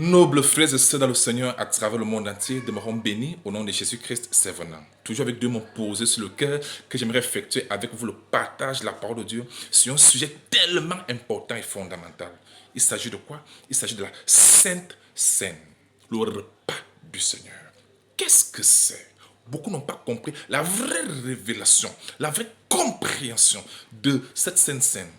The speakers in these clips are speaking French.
Nobles frères et sœurs dans le Seigneur à travers le monde entier, demeurons bénis au nom de Jésus-Christ, c'est venant. Toujours avec Dieu m'ont posé sur le cœur que j'aimerais effectuer avec vous le partage de la parole de Dieu sur un sujet tellement important et fondamental. Il s'agit de quoi? Il s'agit de la Sainte Seine, le repas du Seigneur. Qu'est-ce que c'est? Beaucoup n'ont pas compris la vraie révélation, la vraie compréhension de cette Sainte Seine.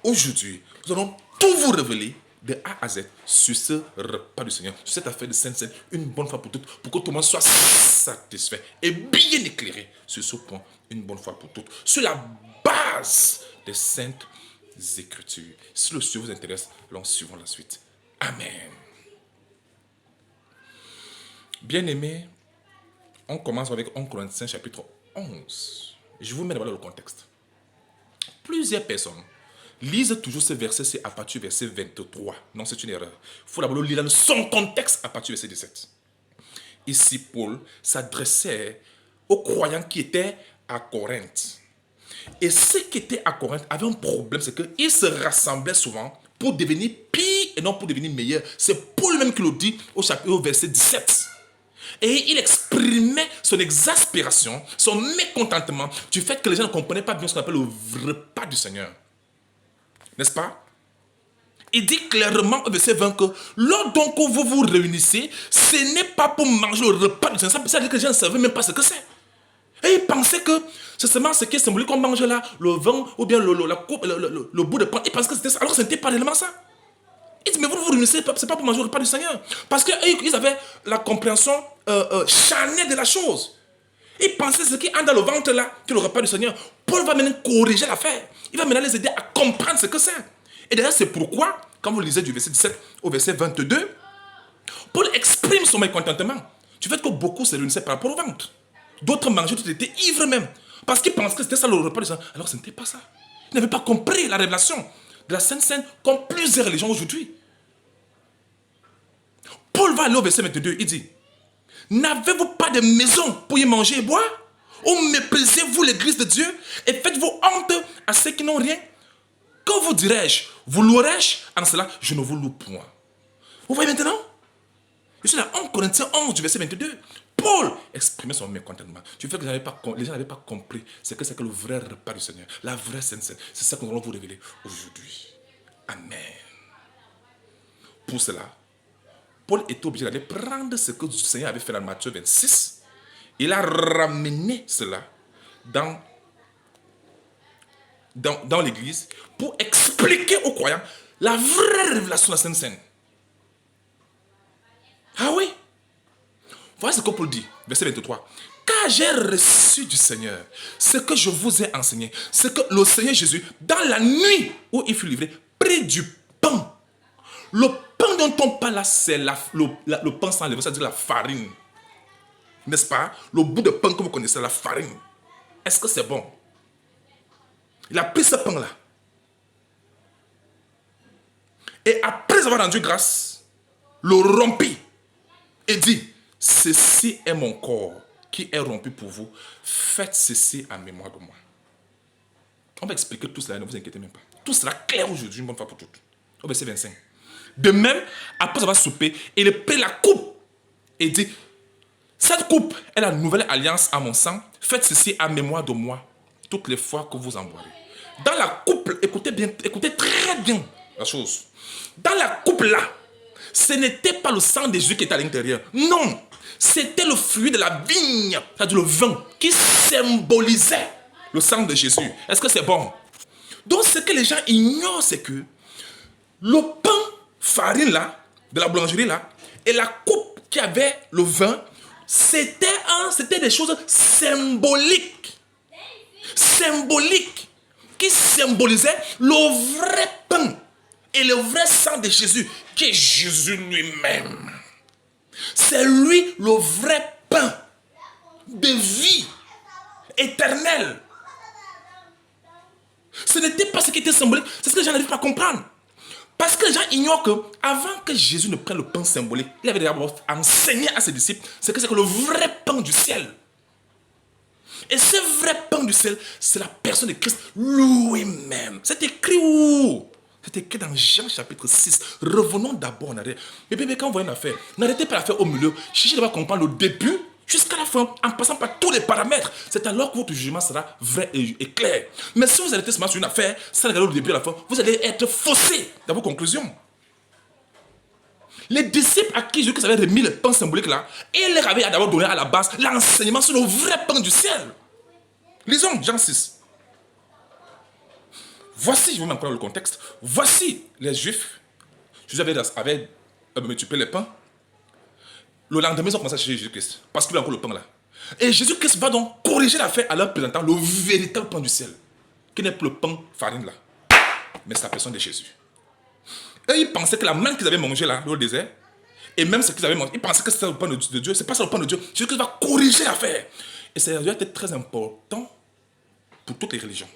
Aujourd'hui, nous allons tout vous révéler de A à Z sur ce repas du Seigneur, sur cette affaire de Sainte Seine, une bonne fois pour toutes, pour que tout le monde soit satisfait et bien éclairé sur ce point, une bonne fois pour toutes, sur la base des Saintes Écritures. Si le sujet vous intéresse, l'on suivra la suite. Amen. Bien-aimés, on commence avec 1 Corinthiens chapitre 11. Je vous mets d'abord le contexte. Plusieurs personnes lisent toujours ce verset à partir du verset 23. Non, c'est une erreur. Il faut d'abord le lire dans son contexte à partir du verset 17. Ici, Paul s'adressait aux croyants qui étaient à Corinthe. Et ceux qui étaient à Corinthe avaient un problème, c'est qu'ils se rassemblaient souvent pour devenir pire et non pour devenir meilleur. C'est Paul même qui le dit au verset 17. Et il exprimait son exaspération, son mécontentement du fait que les gens ne comprenaient pas bien ce qu'on appelle le repas du Seigneur. N'est-ce pas? Il dit clairement au verset 20 que lors donc vous vous réunissez, ce n'est pas pour manger le repas du Seigneur. Ça veut dire que les gens ne savaient même pas ce que c'est. Et ils pensaient que c'est seulement ce qui est symbolique qu'on mangeait là, le vin ou bien la coupe, le bout de pain. Ils pensaient que c'était ça, alors que ce n'était pas réellement ça. Il dit, mais vous vous réunissez, ce n'est pas pour manger le repas du Seigneur. Parce qu'ils avaient la compréhension charnelle de la chose. Ils pensaient ce qui est dans le ventre là, que le repas du Seigneur. Paul va maintenant corriger l'affaire. Il va maintenant les aider à comprendre ce que c'est. Et d'ailleurs, c'est pourquoi, quand vous lisez du verset 17 au verset 22, Paul exprime son mécontentement du fait que beaucoup se réunissaient par rapport au ventre. D'autres mangeaient, d'autres étaient ivres même. Parce qu'ils pensaient que c'était ça le repas du Seigneur. Alors ce n'était pas ça. Ils n'avaient pas compris la révélation de la Sainte Seine comme plusieurs religions aujourd'hui. Paul va aller au verset 22, il dit: n'avez-vous pas de maison pour y manger et boire? Ou méprisez-vous l'église de Dieu et faites-vous honte à ceux qui n'ont rien? Que vous dirais-je? Vous louerai-je? En cela, je ne vous loue point. Vous voyez maintenant? Je suis dans 1 Corinthiens 11 du verset 22. Paul exprimait son mécontentement. Du fait que les gens n'avaient pas compris ce que c'est que le vrai repas du Seigneur, la vraie Sainte Seine. C'est ça que nous allons vous révéler aujourd'hui. Amen. Pour cela, Paul était obligé d'aller prendre ce que le Seigneur avait fait dans Matthieu 26. Il a ramené cela dans l'église pour expliquer aux croyants la vraie révélation de la Sainte Seine. Ah oui? Voilà ce que Paul dit, verset 23. Car j'ai reçu du Seigneur ce que je vous ai enseigné, ce que le Seigneur Jésus, dans la nuit où il fut livré, prit du pain. Le pain dont on parle là, c'est le pain sans levain, c'est-à-dire la farine. N'est-ce pas? Le bout de pain que vous connaissez, la farine. Est-ce que c'est bon? Il a pris ce pain-là. Et après avoir rendu grâce, le rompit et dit: ceci est mon corps qui est rompu pour vous. Faites ceci en mémoire de moi. On va expliquer tout cela, ne vous inquiétez même pas. Tout sera clair aujourd'hui, une bonne fois pour toutes. Au verset 25. De même, après avoir soupé, il prit la coupe et dit: cette coupe est la nouvelle alliance à mon sang. Faites ceci en mémoire de moi toutes les fois que vous en boirez. Dans la coupe, écoutez très bien la chose. Dans la coupe là, ce n'était pas le sang de Jésus qui était à l'intérieur. Non, c'était le fruit de la vigne, c'est-à-dire le vin, qui symbolisait le sang de Jésus. Est-ce que c'est bon? Donc ce que les gens ignorent, c'est que le pain, farine là, de la boulangerie là, et la coupe qui avait le vin, c'était des choses symboliques. Symboliques. Qui symbolisaient le vrai pain et le vrai sang de Jésus, qui est Jésus lui-même. C'est lui le vrai pain de vie éternelle. Ce n'était pas ce qui était symbolique, c'est ce que les gens n'arrivent pas à comprendre. Parce que les gens ignorent qu'avant que Jésus ne prenne le pain symbolique, il avait d'abord enseigné à ses disciples ce que c'est que le vrai pain du ciel. Et ce vrai pain du ciel, c'est la personne de Christ lui-même. C'est écrit où? C'est écrit dans Jean chapitre 6. Revenons d'abord en arrière. Mais quand vous voyez une affaire, n'arrêtez pas l'affaire au milieu. Cherchez d'abord à comprendre le début jusqu'à la fin, en passant par tous les paramètres. C'est alors que votre jugement sera vrai et clair. Mais si vous arrêtez seulement sur une affaire, sans regarder le début à la fin, vous allez être faussé dans vos conclusions. Les disciples à qui Jésus avait remis le pain symbolique là, il leur avait d'abord donné à la base l'enseignement sur le vrai pain du ciel. Lisons Jean 6. Voici, je vous mets encore le contexte, voici les Juifs. Jésus avait multiplié les pains. Le lendemain, ils ont commencé à chercher Jésus-Christ, parce qu'il a encore le pain là. Et Jésus-Christ va donc corriger l'affaire en leur présentant le véritable pain du ciel, qui n'est plus le pain farine là, mais c'est la personne de Jésus. Et ils pensaient que la manne qu'ils avaient mangée là, au désert, et même ce qu'ils avaient mangé, ils pensaient que c'était le pain de Dieu, c'est pas ça le pain de Dieu. Jésus-Christ va corriger l'affaire. Et ça a été très important pour toutes les religions.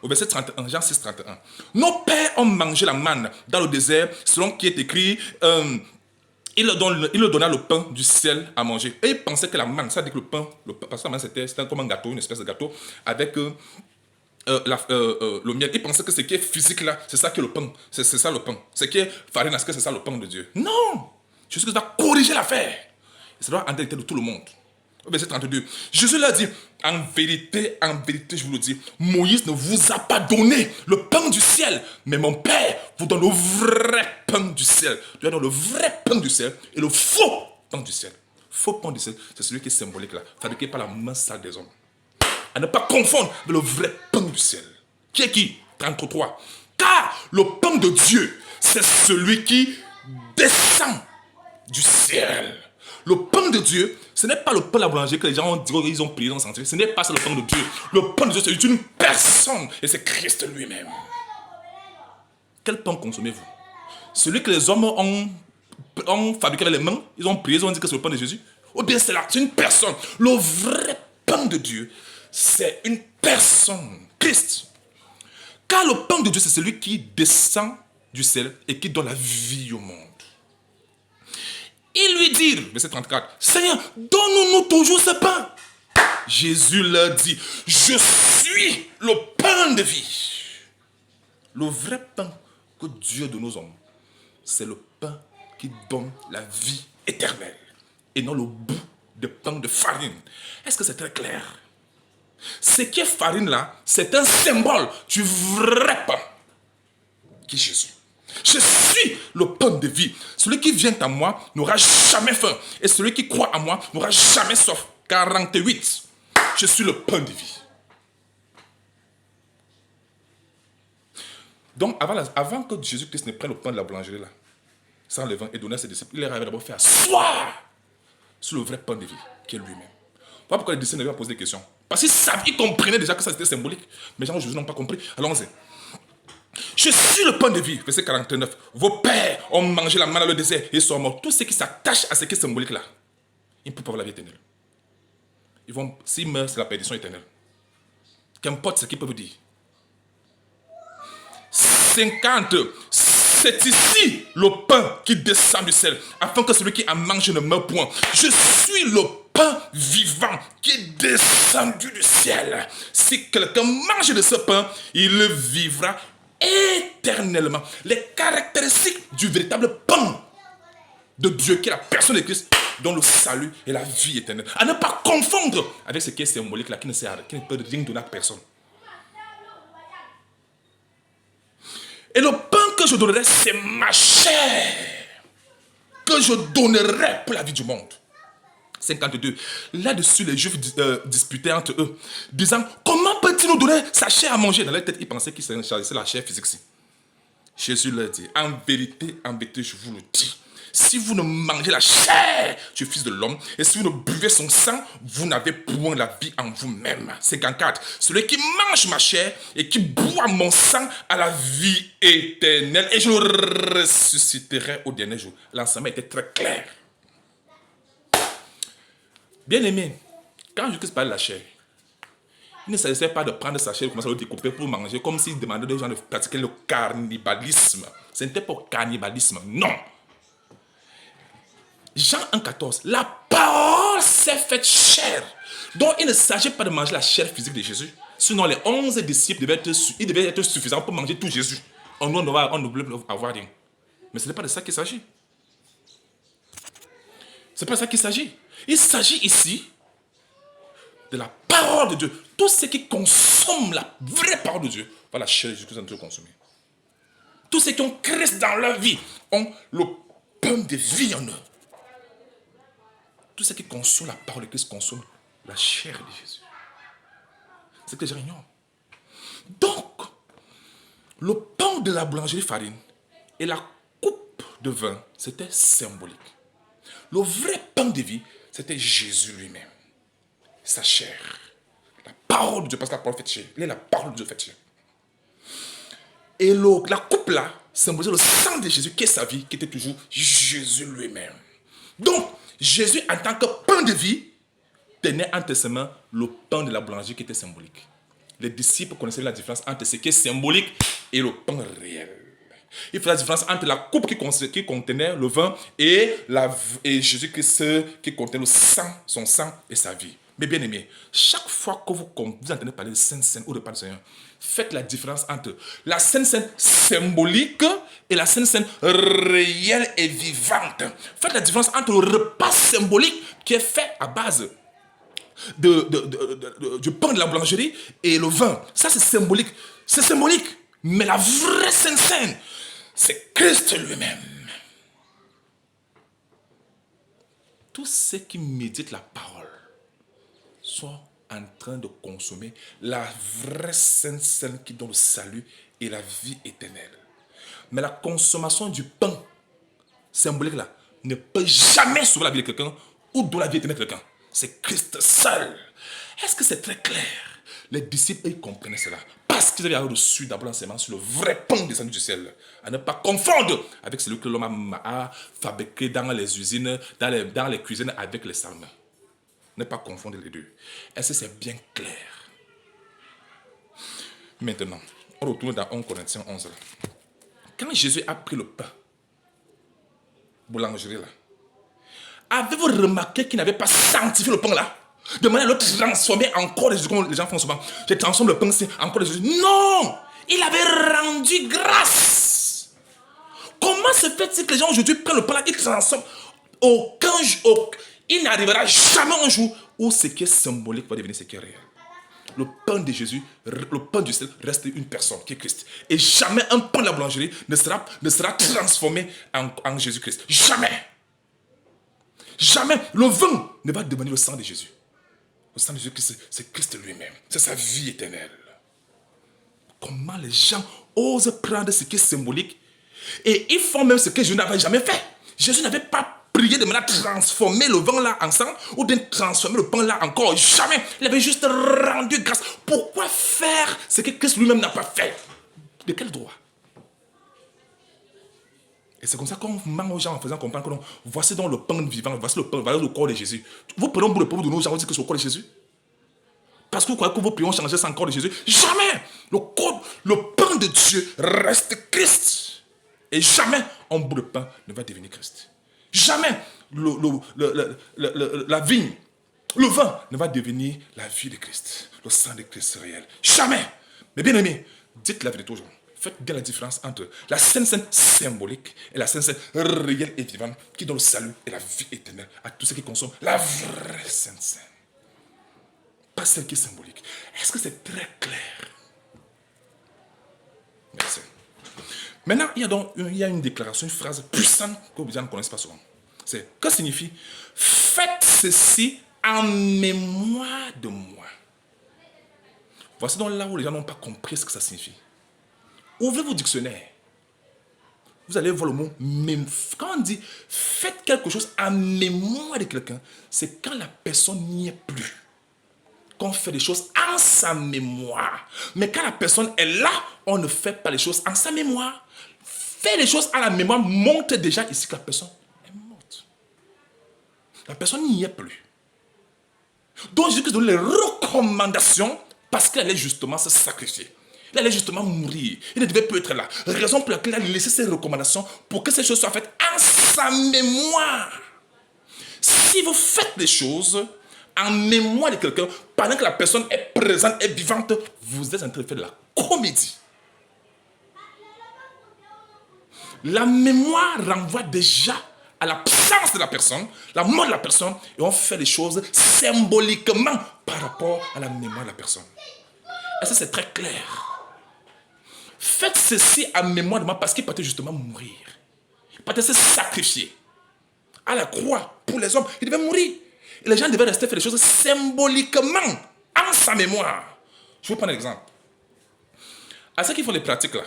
Au verset 31, Jean 6, 31. Nos pères ont mangé la manne dans le désert, selon qui est écrit, il leur donna le pain du ciel à manger. Et ils pensaient que la manne, ça veut dire que le pain parce que la manne c'était comme un gâteau, une espèce de gâteau, avec le miel. Ils pensaient que ce qui est physique là, c'est ça qui est le pain. C'est ça le pain. Ce qui est farine, est-ce que c'est ça le pain de Dieu? Non! Jésus va corriger l'affaire. Et ça doit en vérité de tout le monde. Au verset 32, Jésus leur dit, en vérité, je vous le dis, Moïse ne vous a pas donné le pain du ciel, mais mon Père vous donne le vrai pain du ciel. Tu as donc le vrai pain du ciel et le faux pain du ciel. Faux pain du ciel, c'est celui qui est symbolique là, fabriqué par la main sale des hommes. À ne pas confondre avec le vrai pain du ciel. Qui est qui? 33. Car le pain de Dieu, c'est celui qui descend du ciel. Le pain de Dieu, ce n'est pas le pain de la boulangerie que les gens ont dit, ils ont prié, ils ont senti. Ce n'est pas ça le pain de Dieu. Le pain de Dieu, c'est une personne. Et c'est Christ lui-même. Quel pain consommez-vous? Celui que les hommes ont fabriqué avec les mains, ils ont prié, ils ont dit que c'est le pain de Jésus. Ou bien c'est là, c'est une personne. Le vrai pain de Dieu, c'est une personne. Christ. Car le pain de Dieu, c'est celui qui descend du ciel et qui donne la vie au monde. Ils lui dirent, verset 34, Seigneur, donne-nous toujours ce pain. Jésus leur dit, je suis le pain de vie. Le vrai pain que Dieu donne aux hommes, c'est le pain qui donne la vie éternelle et non le bout de pain de farine. Est-ce que c'est très clair? Ce qui est farine là, c'est un symbole du vrai pain qui est Jésus. Je suis le pain de vie. Celui qui vient à moi n'aura jamais faim. Et celui qui croit à moi n'aura jamais soif. 48. Je suis le pain de vie. Donc, avant que Jésus-Christ ne prenne le pain de la boulangerie, là, sans le vin et donner à ses disciples, il leur avait d'abord fait asseoir sur le vrai pain de vie, qui est lui-même. Voilà pourquoi les disciples n'avaient pas posé des questions. Parce qu'ils comprenaient déjà que ça c'était symbolique. Mais les gens aujourd'hui n'ont pas compris. Allons-y. Je suis le pain de vie, verset 49. Vos pères ont mangé la manne dans le désert et sont morts. Tout ce qui s'attache à ce qui est symbolique là, ils ne peuvent pas avoir la vie éternelle. S'ils meurent, c'est la perdition éternelle. Qu'importe ce qu'ils peuvent dire. 50. C'est ici le pain qui descend du ciel, afin que celui qui en mange ne meure point. Je suis le pain vivant qui est descendu du ciel. Si quelqu'un mange de ce pain, il vivra éternellement. Les caractéristiques du véritable pain de Dieu, qui est la personne de Christ, dont le salut et la vie éternelle. À ne pas confondre avec ce qui est symbolique là, qui ne peut rien donner à personne. Et le pain que je donnerai, c'est ma chair, que je donnerai pour la vie du monde. 52. Là-dessus, les Juifs disputaient entre eux, disant, comment peut-il nous donner sa chair à manger? Dans leur tête, ils pensaient qu'il s'agissait de la chair physique. Jésus leur dit, en vérité, je vous le dis, si vous ne mangez la chair du Fils de l'homme, et si vous ne buvez son sang, vous n'avez point la vie en vous-même. 54. Celui qui mange ma chair et qui boit mon sang a la vie éternelle, et je le ressusciterai au dernier jour. L'enseignement était très clair. Bien aimé, quand Jésus parlait de la chair, il ne s'agissait pas de prendre sa chair et commencer à le découper pour manger, comme s'il demandait aux gens de pratiquer le cannibalisme. Ce n'était pas le cannibalisme, non. Jean 1,14, la parole s'est faite chair. Donc il ne s'agit pas de manger la chair physique de Jésus. Sinon les 11 disciples devaient être suffisants pour manger tout Jésus. on ne veut plus avoir rien. Mais ce n'est pas de ça qu'il s'agit. Ce n'est pas de ça qu'il s'agit. Il s'agit ici de la parole de Dieu. Tous ceux qui consomment la vraie parole de Dieu, voilà la chair de Jésus-Christ en train de consommer. Tous ceux qui ont Christ dans leur vie ont le pain de vie en eux. Tous ceux qui consomment la parole de Christ consomment la chair de Jésus. C'est que j'ignore. Donc, le pain de la boulangerie farine et la coupe de vin, c'était symbolique. Le vrai pain de vie, c'était Jésus lui-même. Sa chair. La parole de Dieu, parce que la parole fait chair. Il est la parole de Dieu fait chair. Et la coupe là, symbolisait le sang de Jésus, qui est sa vie, qui était toujours Jésus lui-même. Donc, Jésus, en tant que pain de vie, tenait entre ses mains le pain de la boulangerie qui était symbolique. Les disciples connaissaient la différence entre ce qui est symbolique et le pain réel. Il fait la différence entre la coupe qui contenait le vin et Jésus-Christ qui contenait le sang, son sang et sa vie. Mais bien aimé, chaque fois que vous entendez parler de Sainte Seine ou de repas du Seigneur, faites la différence entre la Sainte Seine symbolique et la Sainte Seine réelle et vivante. Faites la différence entre le repas symbolique qui est fait à base du pain de la boulangerie et le vin. Ça, c'est symbolique. C'est symbolique. Mais la vraie Sainte Seine, c'est Christ lui-même. Tous ceux qui méditent la parole sont en train de consommer la vraie Sainte Seine qui donne le salut et la vie éternelle. Mais la consommation du pain symbolique là ne peut jamais sauver la vie de quelqu'un ou donner la vie éternelle à quelqu'un. C'est Christ seul. Est-ce que c'est très clair? Les disciples, ils comprenaient cela. Parce qu'ils avaient reçu d'abord l'enseignement sur le vrai pain descendu du ciel. À ne pas confondre avec celui que l'homme a fabriqué dans les usines, dans les cuisines avec les armes. Ne pas confondre les deux. Est-ce que c'est bien clair? Maintenant, on retourne dans 1 Corinthiens 11. Quand Jésus a pris le pain, boulangerie là, avez-vous remarqué qu'il n'avait pas sanctifié le pain là? De manière à le transformer encore, comme les gens font souvent. Je transforme le pain, c'est encore des Jésus. Non! Il avait rendu grâce. Comment se fait-il que les gens aujourd'hui prennent le pain là, ils transforment? Il n'arrivera jamais un jour où ce qui est symbolique va devenir ce qui est réel. Le pain de Jésus, le pain du ciel reste une personne qui est Christ. Et jamais un pain de la boulangerie ne sera transformé en Jésus-Christ. Jamais. Jamais le vin ne va devenir le sang de Jésus. Le sang de Jésus, c'est Christ lui-même. C'est sa vie éternelle. Comment les gens osent prendre ce qui est symbolique et ils font même ce que Jésus n'avait jamais fait. Jésus n'avait pas prié de manière à transformer le vin là en sang ou de transformer le pain là encore. Jamais. Il avait juste rendu grâce. Pourquoi faire ce que Christ lui-même n'a pas fait? De quel droit? Et c'est comme ça qu'on ment aux gens en faisant comprendre que non, voici donc le pain vivant, voici le pain, voilà le corps de Jésus. Vous prenez un bout de pain de nos gens, vous dites que c'est le corps de Jésus? Parce que vous croyez que vos prions changer sans corps de Jésus? Jamais! Le pain de Dieu reste Christ. Et jamais un bout de pain ne va devenir Christ. Jamais la vigne, le vin ne va devenir la vie de Christ. Le sang de Christ réel. Jamais! Mais bien aimé, dites la vérité aux gens. Faites bien la différence entre la Sainte Seine symbolique et la Sainte Seine réelle et vivante qui donne le salut et la vie éternelle à tous ceux qui consomment la vraie Sainte Seine. Pas celle qui est symbolique. Est-ce que c'est très clair? Merci. Maintenant, il y a une déclaration, une phrase puissante que les gens ne connaissent pas souvent. C'est, que signifie? Faites ceci en mémoire de moi. Voici donc là où les gens n'ont pas compris ce que ça signifie. Ouvrez vos dictionnaires. Vous allez voir le mot même. Quand on dit faites quelque chose en mémoire de quelqu'un, c'est quand la personne n'y est plus. Qu'on fait des choses en sa mémoire. Mais quand la personne est là, on ne fait pas les choses en sa mémoire. Faire les choses à la mémoire montre déjà ici que la personne est morte. La personne n'y est plus. Donc Jésus donne les recommandations parce qu'elle allait justement se sacrifier. Il allait justement mourir. Il ne devait plus être là. Raison pour laquelle il a laissé ses recommandations pour que ces choses soient faites en sa mémoire. Si vous faites des choses en mémoire de quelqu'un, pendant que la personne est présente et vivante, vous êtes en train de faire de la comédie. La mémoire renvoie déjà à l'absence de la personne, la mort de la personne, et on fait les choses symboliquement par rapport à la mémoire de la personne. Et ça, c'est très clair. Faites ceci en mémoire de moi parce qu'il partait justement mourir. Il partait se sacrifier à la croix pour les hommes. Il devait mourir. Et les gens devaient rester faire les choses symboliquement en sa mémoire. Je vais prendre un exemple. À ceux qui font les pratiques là,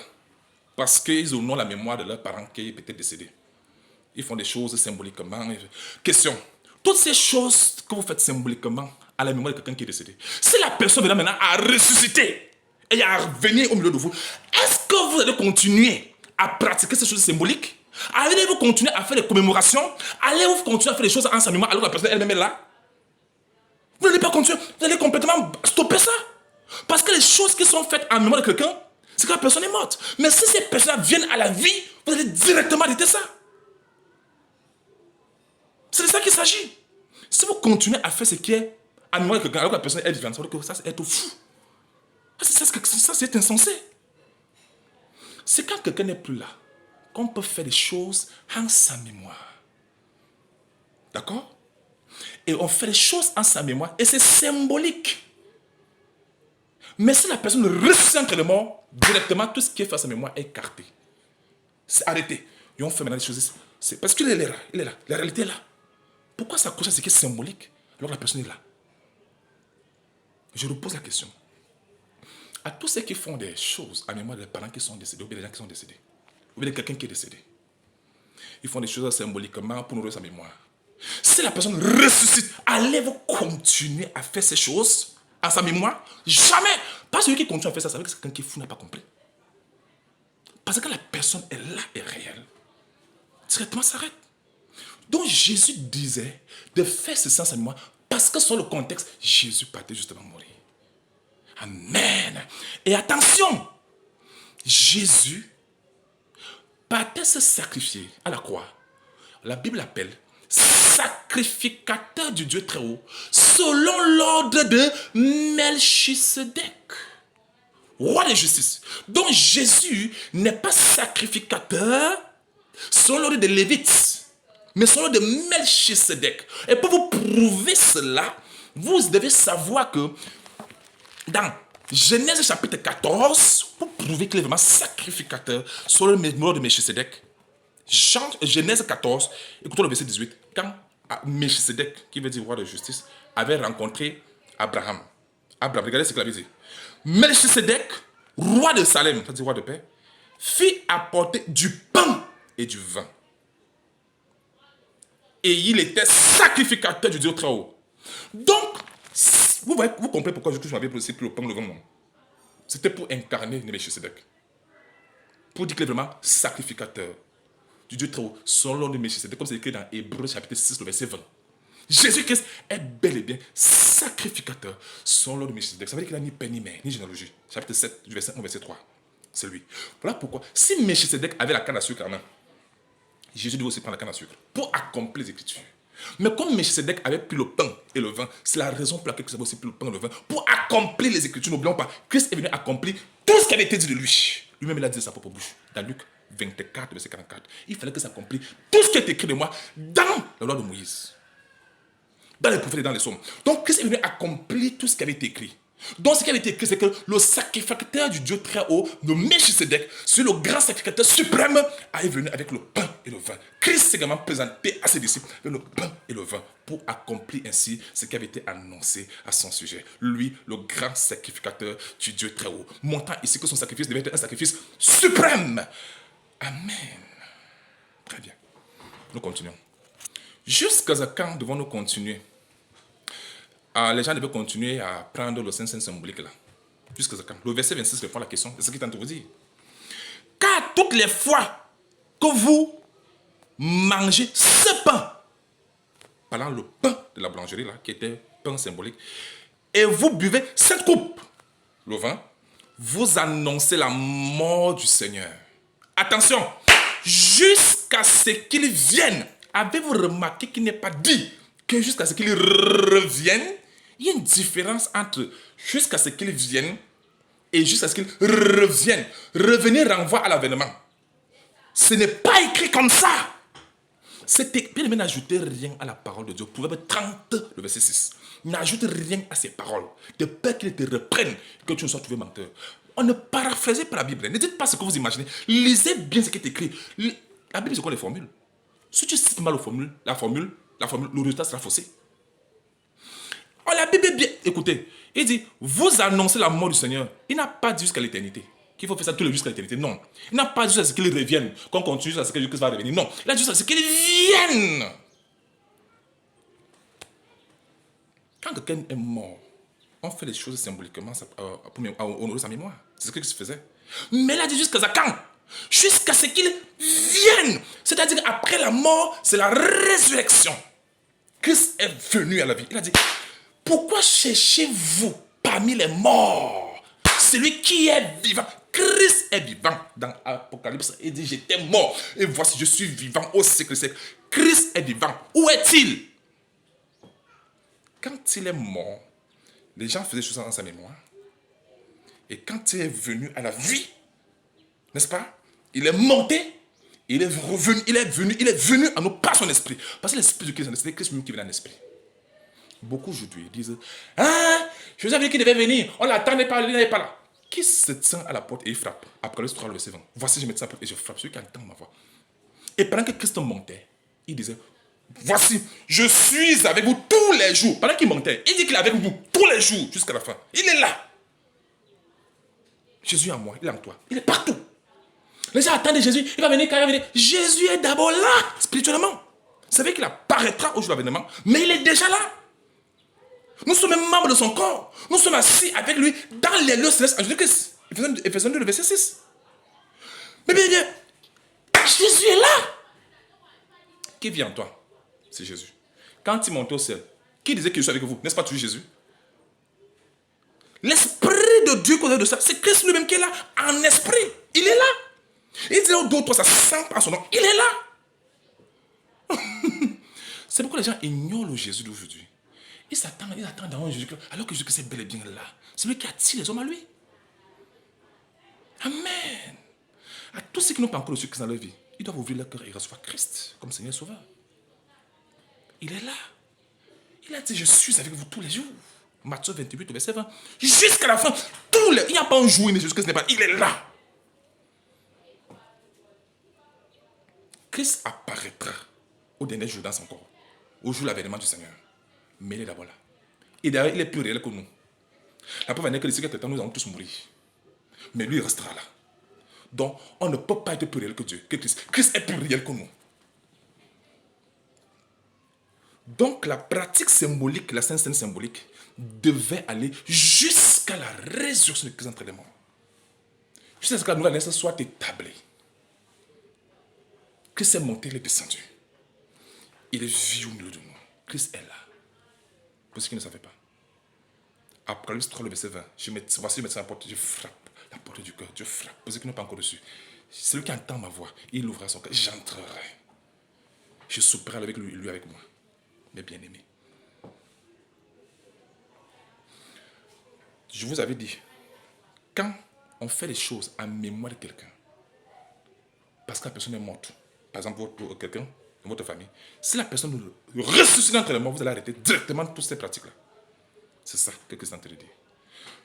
parce qu'ils honorent la mémoire de leurs parents qui est peut-être décédé. Ils font des choses symboliquement. Question. Toutes ces choses que vous faites symboliquement à la mémoire de quelqu'un qui est décédé, si la personne vient maintenant à ressusciter et à revenir au milieu de vous, est-ce que vous allez continuer à pratiquer ces choses symboliques? Allez-vous continuer à faire des commémorations? Allez-vous continuer à faire des choses en sa mémoire alors que la personne elle-même est là? Vous n'allez pas continuer. Vous allez complètement stopper ça. Parce que les choses qui sont faites en mémoire de quelqu'un, c'est que la personne est morte. Mais si ces personnes viennent à la vie, vous allez directement arrêter ça. C'est de ça qu'il s'agit. Si vous continuez à faire ce qui est en mémoire de quelqu'un alors que la personne est vivante, ça veut dire que ça c'est être fou. Ça c'est insensé. C'est quand quelqu'un n'est plus là qu'on peut faire des choses en sa mémoire. D'accord? Et on fait les choses en sa mémoire et c'est symbolique. Mais si la personne ressuscite entre les morts, directement, tout ce qui est fait à sa mémoire est écarté. C'est arrêté. Et on fait maintenant des choses. C'est parce qu'il est là. Il est là. La réalité est là. Pourquoi s'accrocher à ce qui est symbolique alors que la personne est là? Je repose la question. À tous ceux qui font des choses en mémoire des parents qui sont décédés, ou bien des gens qui sont décédés, ou bien de quelqu'un qui est décédé, ils font des choses symboliquement pour nourrir sa mémoire. Si la personne ressuscite, allez-vous continuer à faire ces choses à sa mémoire? Jamais. Pas celui qui continue à faire ça, c'est avec quelqu'un qui est fou, n'a pas compris. Parce que la personne est là et réelle. Directement s'arrête. Donc Jésus disait de faire ce sens à mémoire parce que sur le contexte, Jésus partait justement mourir. Amen. Et attention, Jésus partait se sacrifier à la croix. La Bible l'appelle sacrificateur du Dieu très haut, selon l'ordre de Melchisedec, roi de justice. Donc Jésus n'est pas sacrificateur selon l'ordre des Lévites, mais selon l'ordre de Melchisedec. Et pour vous prouver cela, vous devez savoir que dans Genèse chapitre 14, pour prouver qu'il est vraiment sacrificateur selon le ordre de Melchisedec, Genèse 14, écoutons le verset 18. Quand Melchisedec, qui veut dire roi de justice, avait rencontré Abraham. Regardez ce qu'il avait dit. Melchisedec, roi de Salem, c'est-à-dire roi de paix, fit apporter du pain et du vin. Et il était sacrificateur du Dieu très haut. Donc, vous comprenez pourquoi je m'avais pris le pain et le vin. C'était pour incarner Melchisedec. Pour dire qu'il est vraiment sacrificateur du Dieu très haut, selon le Melchisedec, comme c'est écrit dans Hébreux chapitre 6, le verset 20. Jésus-Christ est bel et bien sacrificateur selon le Melchisedec. Ça veut dire qu'il n'a ni pain ni mère, ni généalogie. Chapitre 7, du verset 1, verset 3. C'est lui. Voilà pourquoi, si Melchisedec avait la canne à sucre en main, Jésus devait aussi prendre la canne à sucre pour accomplir les Écritures. Mais comme Melchisedec avait pris le pain et le vin, c'est la raison pour laquelle Christ avait aussi pris le pain et le vin pour accomplir les Écritures. N'oublions pas, Christ est venu accomplir tout ce qui avait été dit de lui. Lui-même, il a dit de sa propre bouche, dans Luc 24, verset 44. Il fallait que ça accomplisse tout ce qui est écrit de moi dans la loi de Moïse, dans les prophètes et dans les psaumes. Donc, Christ est venu accomplir tout ce qui avait été écrit. Donc, ce qui avait été écrit, c'est que le sacrificateur du Dieu très haut, le Melchisedec, c'est le grand sacrificateur suprême, est venu avec le pain et le vin. Christ s'est également présenté à ses disciples avec le pain et le vin pour accomplir ainsi ce qui avait été annoncé à son sujet. Lui, le grand sacrificateur du Dieu très haut, montrant ici que son sacrifice devait être un sacrifice suprême. Amen. Très bien. Nous continuons. Jusqu'à quand devons-nous continuer? Les gens devaient continuer à prendre le Saint symbolique là. Jusqu'à quand? Le verset 26 répond à la question. C'est ce qu'il tente de vous dire. Car toutes les fois que vous mangez ce pain, parlant le pain de la boulangerie là, qui était pain symbolique, et vous buvez cette coupe, le vin, vous annoncez la mort du Seigneur. Attention, jusqu'à ce qu'il vienne. Avez-vous remarqué qu'il n'est pas dit que jusqu'à ce qu'il revienne? Il y a une différence entre jusqu'à ce qu'il vienne et jusqu'à ce qu'il revienne. Revenir renvoie à l'avènement. Ce n'est pas écrit comme ça. Bien aimé, n'ajoutez rien à la parole de Dieu. Proverbe 30, le verset 6. N'ajoute rien à ses paroles. De peur qu'il te reprenne, que tu ne sois trouvé menteur. On ne paraphrasez pas la Bible. Ne dites pas ce que vous imaginez. Lisez bien ce qui est écrit. La Bible, c'est quoi les formules? Si tu cites mal la formule, le résultat sera faussé. Oh, la Bible est bien. Écoutez, il dit, vous annoncez la mort du Seigneur. Il n'a pas dit jusqu'à l'éternité. Qu'il faut faire ça tous les jours jusqu'à l'éternité. Non. Il n'a pas dit jusqu'à ce qu'il revienne. Qu'on continue jusqu'à ce que Jésus va revenir. Non. Il a dit jusqu'à ce qu'il vienne. Quand quelqu'un est mort, on fait les choses symboliquement pour honorer sa mémoire. C'est ce que Christ faisait. Mais il a dit jusqu'à quand? Jusqu'à ce qu'il vienne. C'est-à-dire qu'après la mort, c'est la résurrection. Christ est venu à la vie. Il a dit, pourquoi cherchez-vous parmi les morts celui qui est vivant? Christ est vivant. Dans Apocalypse, il dit, j'étais mort. Et voici, je suis vivant au siècle des siècles. Christ est vivant. Où est-il? Quand il est mort, les gens faisaient des choses dans sa mémoire. Et quand il est venu à la vie, n'est-ce pas? Il est monté, il est revenu, il est venu à nous par son esprit. Parce que l'esprit de Christ, c'est Christ lui qui vient en esprit. Beaucoup aujourd'hui disent, ah, je vous avais dit qu'il devait venir, on l'attendait pas, il n'est pas là. Qui se tient à la porte et il frappe? Apocalypse 3, le verset 20. Voici, je mets ça à la porte et je frappe celui qui entend ma voix. Et pendant que Christ montait, il disait, voici, je suis avec vous tous les jours. Pendant qu'il montait, il dit qu'il est avec vous tous les jours jusqu'à la fin. Il est là. Jésus est en moi, il est en toi. Il est partout. Les gens attendent Jésus, il va venir quand il va venir. Jésus est d'abord là, spirituellement. Vous savez qu'il apparaîtra au jour de l'avènement, mais il est déjà là. Nous sommes membres de son corps. Nous sommes assis avec lui dans les lieux célestes en Jésus-Christ. Ephésiens 2, le verset 6. Mais bien, Jésus est là. Qui vit en toi? C'est Jésus. Quand il montait au ciel, qui disait qu'il est avec vous? N'est-ce pas toujours Jésus? L'Esprit de Dieu connaît de ça. C'est Christ lui-même qui est là, en esprit. Il est là. Il dit aux d'autres, ça sent par son nom. Il est là. C'est pourquoi les gens ignorent le Jésus d'aujourd'hui. Ils s'attendent à un Jésus, alors que Jésus est bel et bien là. C'est lui qui attire les hommes à lui. Amen. À tous ceux qui n'ont pas encore reçu Christ dans leur vie, ils doivent ouvrir leur cœur et recevoir Christ comme Seigneur et Sauveur. Il est là. Il a dit, je suis avec vous tous les jours. Matthieu 28, verset 20. Jusqu'à la fin, il n'y a pas un jour où Jésus-Christ n'est pas. Il est là. Christ apparaîtra au dernier jour dans son corps, au jour de l'avènement du Seigneur. Mais il est d'abord là. Et d'ailleurs, il est plus réel que nous. La preuve est que d'ici quelques temps, nous allons tous mourir. Mais lui, il restera là. Donc, on ne peut pas être plus réel que Dieu, que Christ. Christ est plus réel que nous. Donc, la pratique symbolique, la Sainte Seine symbolique, devait aller jusqu'à la résurrection de Christ entre les morts. Jusqu'à ce que la nouvelle naissance soit établie. Christ est monté, il est descendu. Il est vu au milieu de nous. Christ est là. Pour ceux qui ne savaient pas. Apocalypse 3, le verset 20. Voici, je mets ça à la porte, je frappe la porte du cœur. Je frappe. Pour ceux qui n'ont pas encore reçu. Celui qui entend ma voix, il ouvrira son cœur. J'entrerai. Je souperai avec lui, lui avec moi. Mes bien-aimés. Je vous avais dit, quand on fait les choses en mémoire de quelqu'un, parce que la personne est morte, par exemple, quelqu'un de votre famille, si la personne ressuscite entre les morts, vous allez arrêter directement toutes ces pratiques-là. C'est ça que Christ est en train de dire.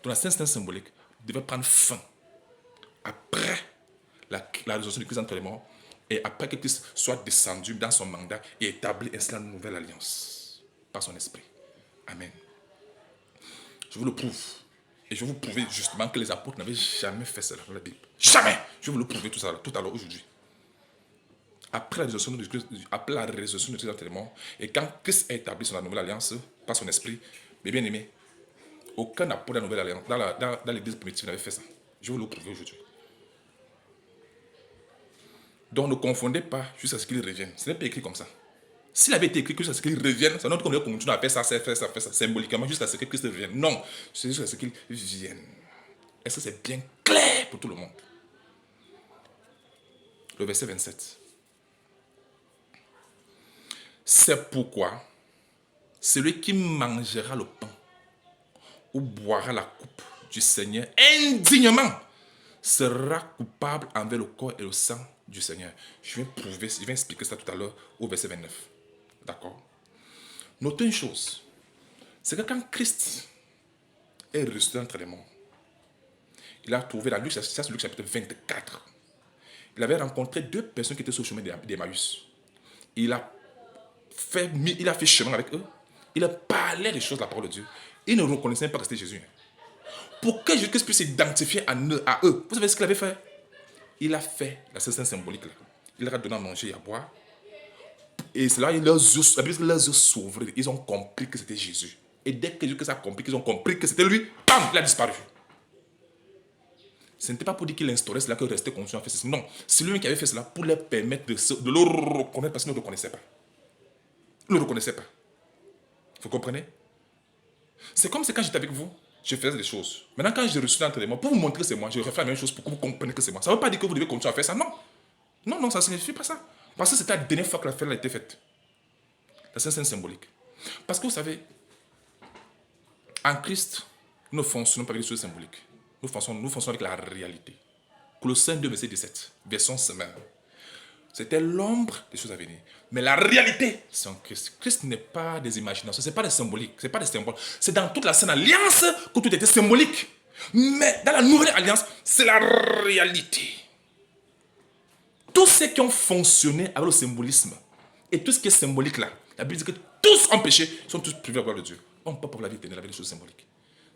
Donc la Sainte Seine symbolique devait prendre fin après la résurrection de Christ entre les morts et après que Christ soit descendu dans son mandat et établi ainsi la nouvelle alliance par son esprit. Amen. Je vous le prouve. Et je vais vous prouver justement que les apôtres n'avaient jamais fait cela dans la Bible. Jamais. Je vais vous le prouver tout à l'heure aujourd'hui. Après la résurrection de Christ entre les morts, et quand Christ est établi sur la nouvelle alliance par son esprit, mes bien-aimés, aucun apôtre de la nouvelle alliance dans l'église primitive n'avait fait ça. Je vais vous le prouver aujourd'hui. Donc ne confondez pas jusqu'à ce qu'il revienne. Ce n'est pas écrit comme ça. S'il avait été écrit jusqu'à ce qu'il revienne, c'est notre qu'on continue à faire ça, symboliquement jusqu'à ce que Christ revienne. Non, c'est jusqu'à ce qu'il vienne. Est-ce que c'est bien clair pour tout le monde? Le verset 27. C'est pourquoi celui qui mangera le pain ou boira la coupe du Seigneur indignement sera coupable envers le corps et le sang du Seigneur. Je vais expliquer ça tout à l'heure au verset 29. D'accord? Notez une chose. C'est que quand Christ est ressuscité entre les morts, il a trouvé, dans Luc, ça c'est Luc chapitre 24, il avait rencontré deux personnes qui étaient sur le chemin d'Emmaüs. Il a fait chemin avec eux. Il a parlé des choses de la parole de Dieu. Ils ne reconnaissaient pas que c'était Jésus. Pour que Jésus puisse s'identifier à eux, vous savez ce qu'il avait fait? Il a fait la scène symbolique. Là. Il leur a donné à manger et à boire. Et c'est là que leurs yeux s'ouvrirent. Ils ont compris que c'était Jésus. Et dès que Jésus a compris qu'ils ont compris que c'était lui, bam, il a disparu. Ce n'était pas pour dire qu'il instaurait cela que restait conscient à faire ceci. Non, c'est lui qui avait fait cela pour leur permettre de le reconnaître parce qu'ils ne le reconnaissaient pas. Ils ne le reconnaissaient pas. Vous comprenez? C'est comme si quand j'étais avec vous, je faisais des choses. Maintenant, quand j'ai reçu l'entraînement, pour vous montrer que c'est moi, je refais la même chose pour que vous compreniez que c'est moi. Ça ne veut pas dire que vous devez continuer à faire ça, non. Non, ça ne signifie pas ça. Parce que c'était la dernière fois que l'affaire a été faite. La scène symbolique. Parce que vous savez, en Christ, nous ne fonctionnons pas avec des choses symboliques. Nous fonctionnons avec la réalité. Colossiens 2, verset 17. Version semaine. C'était l'ombre des choses à venir. Mais la réalité, c'est en Christ. Christ n'est pas des imaginations, ce n'est pas des symboliques, ce n'est pas des symboles. C'est dans toute la Sainte Alliance que tout était symbolique. Mais dans la Nouvelle Alliance, c'est la réalité. Tous ceux qui ont fonctionné avec le symbolisme et tout ce qui est symbolique là, la Bible dit que tous ont péché, sont tous privés de la gloire de Dieu. On ne peut pas pour la vie éternelle avec les choses symboliques.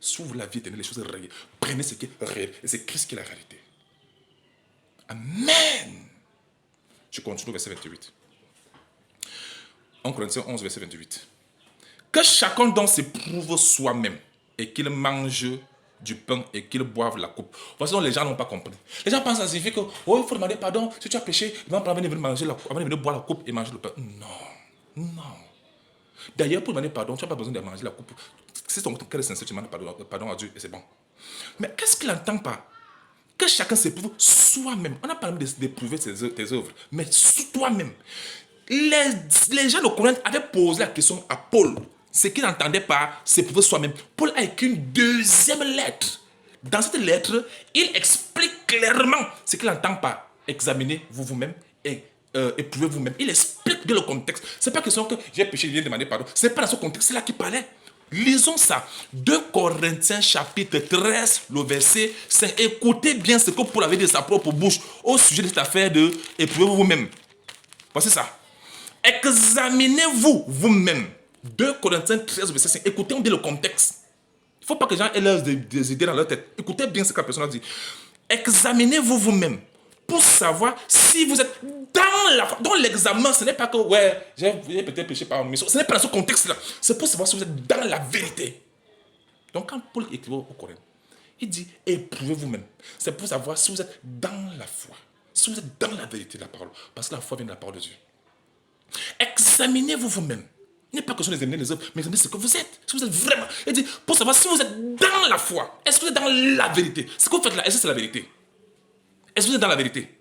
S'ouvre la vie éternelle, les choses réelles. Prenez ce qui est réel. Et c'est Christ qui est la réalité. Amen. Je continue au verset 28. En Corinthiens 11, verset 28. Que chacun donc s'éprouve soi-même et qu'il mange du pain et qu'il boive la coupe. Voici donc les gens n'ont pas compris. Les gens pensent que ça signifie que il faut demander pardon si tu as péché, il va venir manger la coupe, venir boire la coupe et manger le pain. Non. D'ailleurs, pour demander pardon, tu n'as pas besoin de manger la coupe. Si ton cœur est sincère, tu demandes pardon à Dieu et c'est bon. Mais qu'est-ce qu'il n'entend pas? Que chacun s'éprouve soi-même. On n'a pas envie d'éprouver tes œuvres, mais toi-même. Les gens de Corinthe avaient posé la question à Paul. Ce qu'il n'entendait pas s'éprouver soi-même. Paul a écrit une deuxième lettre. Dans cette lettre, il explique clairement ce qu'il n'entend pas. Examinez-vous vous-même et éprouvez vous-même. Il explique bien le contexte. Ce n'est pas question que j'ai péché, je viens demander pardon. Ce n'est pas dans ce contexte-là qu'il parlait. Lisons ça. 2 Corinthiens chapitre 13, le verset 5. Écoutez bien ce que Paul avait dit de sa propre bouche au sujet de cette affaire de éprouvez-vous vous-même. Voici ça. Examinez-vous vous-même. 2 Corinthiens 13, verset 5. Écoutez bien le contexte. Il ne faut pas que les gens aient des idées dans leur tête. Écoutez bien ce que la personne a dit. Examinez-vous vous-même pour savoir si vous êtes dans la foi. Donc l'examen, ce n'est pas que, ouais, j'ai peut-être péché par omission. Ce n'est pas dans ce contexte-là. C'est pour savoir si vous êtes dans la vérité. Donc quand Paul écrit au Corinth, il dit, éprouvez vous-même. C'est pour savoir si vous êtes dans la foi. Si vous êtes dans la vérité de la parole. Parce que la foi vient de la parole de Dieu. Examinez-vous vous-même. Il n'est pas question d'examiner les autres, mais examinez ce que vous êtes. Si vous êtes vraiment. Il dit, pour savoir si vous êtes dans la foi. Est-ce que vous êtes dans la vérité? Ce que vous faites là, est-ce que c'est la vérité? Est-ce que vous êtes dans la vérité?